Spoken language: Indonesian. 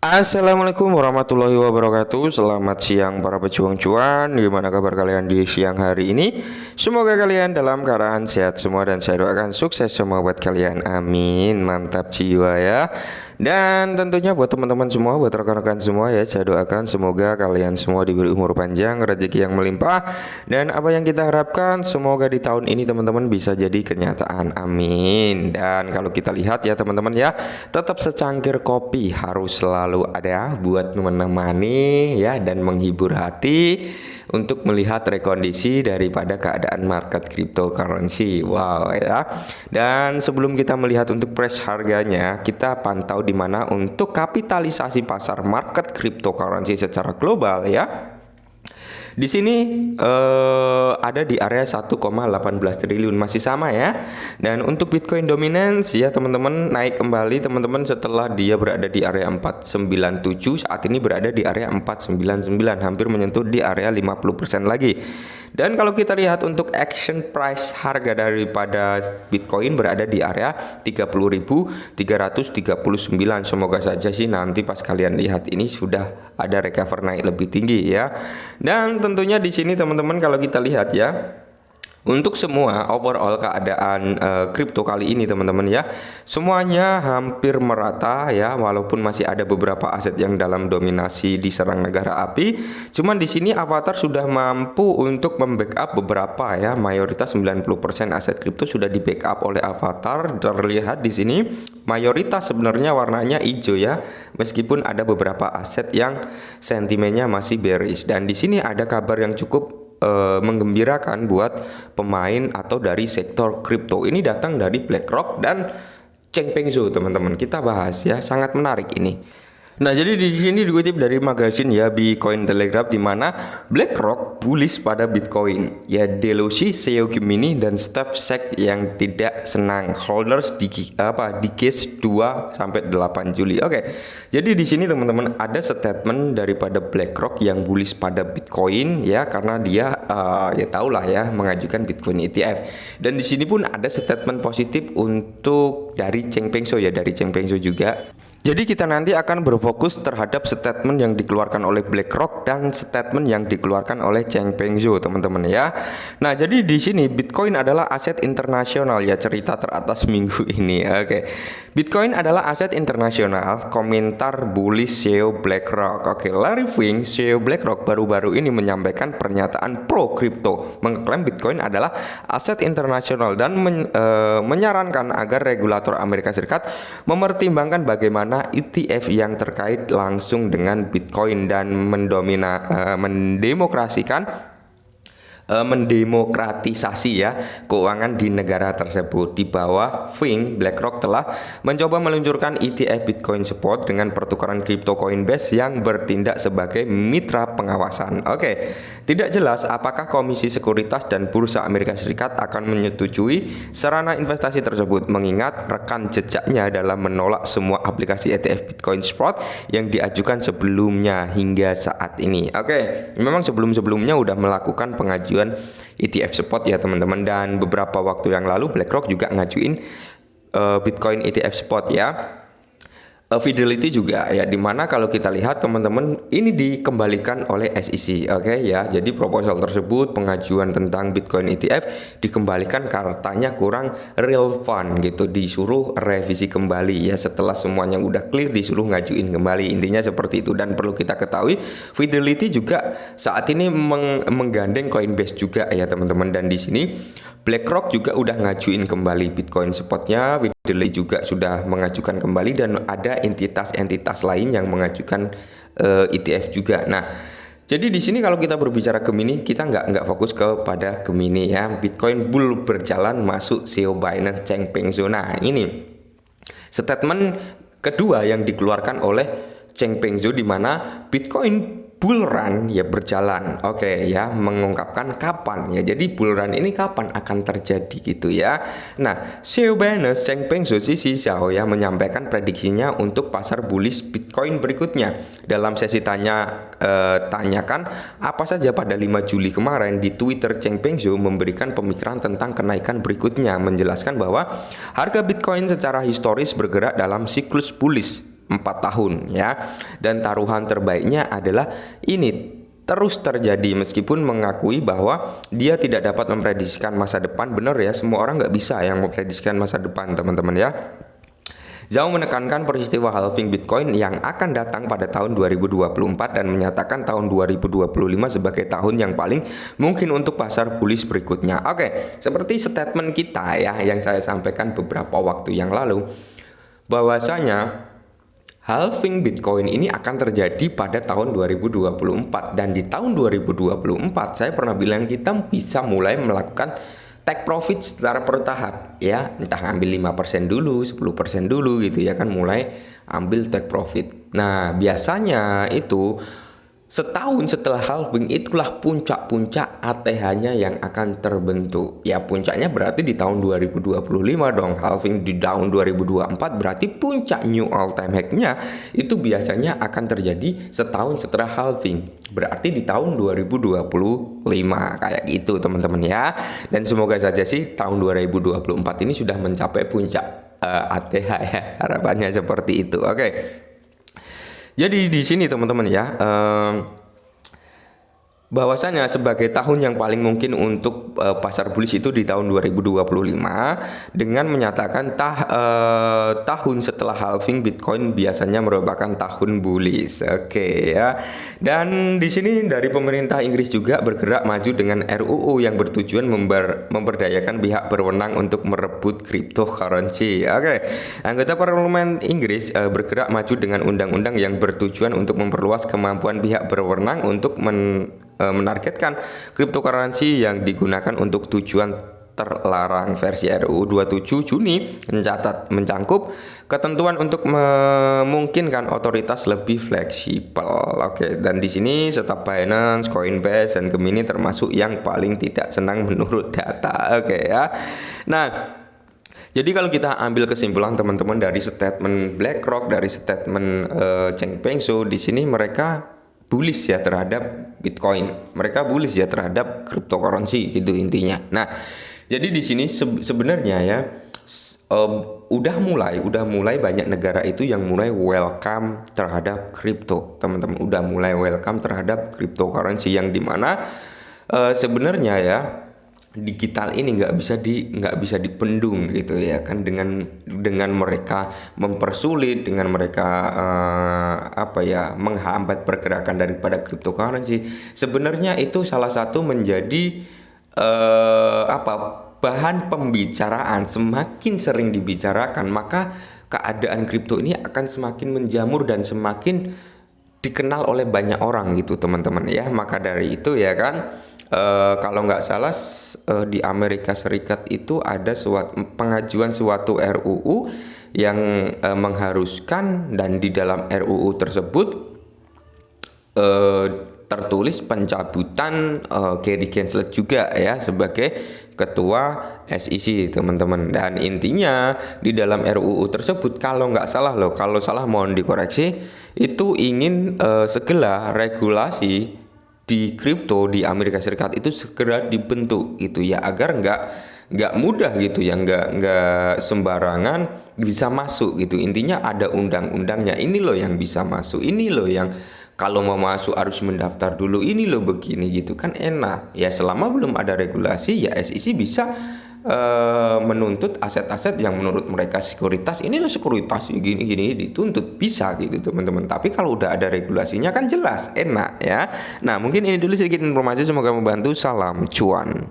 Assalamualaikum warahmatullahi wabarakatuh. Selamat siang para pejuang cuan. Gimana kabar kalian di siang hari ini? Semoga kalian dalam keadaan sehat semua dan saya doakan sukses semua buat kalian. Amin. Mantap jiwa ya. Dan tentunya buat teman-teman semua, buat rekan-rekan semua ya, saya doakan semoga kalian semua diberi umur panjang, rezeki yang melimpah, dan apa yang kita harapkan semoga di tahun ini teman-teman bisa jadi kenyataan. Amin. Dan kalau kita lihat ya teman-teman ya, tetap secangkir kopi harus selalu ada buat menemani ya dan menghibur hati untuk melihat rekondisi daripada keadaan market cryptocurrency. Wow ya. Dan sebelum kita melihat untuk price harganya, kita pantau di mana untuk kapitalisasi pasar market cryptocurrency secara global ya. Di sini ada di area 1,18 triliun, masih sama ya. Dan untuk Bitcoin dominance ya teman-teman, naik kembali teman-teman setelah dia berada di area 497, saat ini berada di area 499, hampir menyentuh di area 50% lagi. Dan kalau kita lihat untuk action price harga daripada Bitcoin berada di area 30.339. Semoga saja sih nanti pas kalian lihat ini sudah ada recover naik lebih tinggi ya. Dan tentunya di sini teman-teman kalau kita lihat ya, untuk semua overall keadaan kripto kali ini teman-teman ya, semuanya hampir merata ya, walaupun masih ada beberapa aset yang dalam dominasi diserang negara api. Cuman di sini Avatar sudah mampu untuk membackup beberapa ya, mayoritas 90% aset kripto sudah di backup oleh Avatar. Terlihat di sini mayoritas sebenarnya warnanya hijau ya, meskipun ada beberapa aset yang sentimennya masih bearish. Dan di sini ada kabar yang cukup menggembirakan buat pemain atau dari sektor kripto. Ini datang dari BlackRock dan Changpeng Zhou teman-teman. Kita bahas ya, sangat menarik ini. Nah, jadi di sini dikutip dari magazine ya Bitcoin Telegraph, di mana BlackRock bullish pada Bitcoin. Ya Deloshi, CEO Gemini dan Steve Sek yang tidak senang. Holders di case 2 sampai 8 Juli. Oke. Jadi di sini teman-teman ada statement daripada BlackRock yang bullish pada Bitcoin ya, karena dia ya tahulah ya mengajukan Bitcoin ETF. Dan di sini pun ada statement positif untuk dari Changpeng Zhou ya, dari Changpeng Zhou juga. Jadi kita nanti akan berfokus terhadap statement yang dikeluarkan oleh BlackRock dan statement yang dikeluarkan oleh Changpeng Zhou teman-teman ya. Nah, jadi di sini Bitcoin adalah aset internasional ya, cerita teratas minggu ini. Oke. Bitcoin adalah aset internasional, komentar bullish CEO BlackRock. Oke, Larry Fink, CEO BlackRock baru-baru ini menyampaikan pernyataan pro crypto, mengklaim Bitcoin adalah aset internasional dan menyarankan agar regulator Amerika Serikat mempertimbangkan bagaimana ETF yang terkait langsung dengan Bitcoin dan mendemokratisasi ya keuangan di negara tersebut. Di bawah Fink, BlackRock telah mencoba meluncurkan ETF Bitcoin Spot dengan pertukaran kripto Coinbase yang bertindak sebagai mitra pengawasan. Oke, tidak jelas apakah Komisi Sekuritas dan Bursa Amerika Serikat akan menyetujui sarana investasi tersebut, mengingat rekan jejaknya dalam menolak semua aplikasi ETF Bitcoin Spot yang diajukan sebelumnya hingga saat ini. Oke, memang sebelum-sebelumnya udah melakukan pengajuan ETF spot ya teman-teman, dan beberapa waktu yang lalu BlackRock juga ngajuin Bitcoin ETF spot ya. Fidelity juga ya, dimana kalau kita lihat teman-teman ini dikembalikan oleh SEC. Oke ya, jadi proposal tersebut pengajuan tentang Bitcoin ETF dikembalikan katanya kurang relevan gitu, disuruh revisi kembali ya, setelah semuanya udah clear disuruh ngajuin kembali, intinya seperti itu. Dan perlu kita ketahui Fidelity juga saat ini menggandeng Coinbase juga ya teman-teman, dan di sini BlackRock juga udah ngajuin kembali Bitcoin spotnya, Fidelity juga sudah mengajukan kembali, dan ada entitas-entitas lain yang mengajukan ETF juga. Nah, jadi di sini kalau kita berbicara Gemini, kita nggak fokus kepada Gemini ya. Bitcoin bull berjalan, masuk CEO Binance Changpeng Zhou. Nah, ini statement kedua yang dikeluarkan oleh Changpeng Zhou, di mana Bitcoin bull run ya berjalan. Oke ya, mengungkapkan kapan ya. Jadi bull run ini kapan akan terjadi gitu ya. Nah, CEO Binance Changpeng Zhou ya menyampaikan prediksinya untuk pasar bullish Bitcoin berikutnya. Dalam sesi tanyakan apa saja pada 5 Juli kemarin, di Twitter Changpeng Zhou memberikan pemikiran tentang kenaikan berikutnya, menjelaskan bahwa harga Bitcoin secara historis bergerak dalam siklus bullish tahun ya. Dan taruhan terbaiknya adalah ini terus terjadi meskipun mengakui bahwa dia tidak dapat memprediksikan masa depan. Benar ya, semua orang nggak bisa yang memprediksikan masa depan teman-teman ya. Zhao menekankan peristiwa halving Bitcoin yang akan datang pada tahun 2024 dan menyatakan tahun 2025 sebagai tahun yang paling mungkin untuk pasar bullish berikutnya. Oke, seperti statement kita ya yang saya sampaikan beberapa waktu yang lalu, bahwasanya halving Bitcoin ini akan terjadi pada tahun 2024, dan di tahun 2024 saya pernah bilang kita bisa mulai melakukan take profit secara bertahap ya, entah ambil 5% dulu, 10% dulu gitu ya kan, mulai ambil take profit. Nah, biasanya itu setahun setelah halving itulah puncak-puncak ATH-nya yang akan terbentuk. Ya puncaknya berarti di tahun 2025 dong. Halving di tahun 2024 berarti puncak new all time high-nya itu biasanya akan terjadi setahun setelah halving. Berarti di tahun 2025 kayak gitu teman-teman ya. Dan semoga saja sih tahun 2024 ini sudah mencapai puncak ATH ya. Harapannya seperti itu. Oke. Jadi di sini teman-teman ya, bahwasanya sebagai tahun yang paling mungkin untuk pasar bullish itu di tahun 2025 dengan menyatakan tahun setelah halving Bitcoin biasanya merupakan tahun bullish. Oke ya. Dan di sini dari pemerintah Inggris juga bergerak maju dengan RUU yang bertujuan memberdayakan pihak berwenang untuk merebut cryptocurrency. Oke. Anggota parlemen Inggris bergerak maju dengan undang-undang yang bertujuan untuk memperluas kemampuan pihak berwenang untuk menargetkan cryptocurrency yang digunakan untuk tujuan terlarang. Versi RUU 27 Juni mencangkup ketentuan untuk memungkinkan otoritas lebih fleksibel. Oke, dan di sini serta Binance, Coinbase, dan Gemini termasuk yang paling tidak senang menurut data. Oke ya. Nah, jadi kalau kita ambil kesimpulan teman-teman dari statement BlackRock, dari statement Changpeng Zhou, di sini mereka bullish ya terhadap Bitcoin. Mereka bullish ya terhadap cryptocurrency gitu intinya. Nah, jadi di sini sebenarnya ya udah mulai banyak negara itu yang mulai welcome terhadap crypto. Teman-teman udah mulai welcome terhadap cryptocurrency yang dimana sebenarnya ya digital ini nggak bisa dipendung gitu ya kan, dengan mereka mempersulit, dengan mereka menghambat pergerakan daripada cryptocurrency. Sebenarnya itu salah satu menjadi bahan pembicaraan. Semakin sering dibicarakan maka keadaan kripto ini akan semakin menjamur dan semakin dikenal oleh banyak orang gitu teman-teman ya. Maka dari itu ya kan, kalau nggak salah di Amerika Serikat itu ada pengajuan suatu RUU yang mengharuskan, dan di dalam RUU tersebut tertulis pencabutan Gary Gensler juga ya sebagai ketua SEC teman-teman. Dan intinya di dalam RUU tersebut kalau nggak salah kalau salah mohon dikoreksi, itu ingin segala regulasi di kripto di Amerika Serikat itu segera dibentuk gitu ya, agar nggak mudah gitu ya, nggak sembarangan bisa masuk gitu. Intinya ada undang-undangnya, ini loh yang bisa masuk, ini loh yang kalau mau masuk harus mendaftar dulu, ini loh begini gitu kan enak ya. Selama belum ada regulasi ya SEC bisa menuntut aset-aset yang menurut mereka sekuritas, ini loh sekuritas gini dituntut, bisa gitu teman-teman. Tapi kalau udah ada regulasinya kan jelas enak ya. Nah mungkin ini dulu sedikit informasi, semoga membantu. Salam cuan.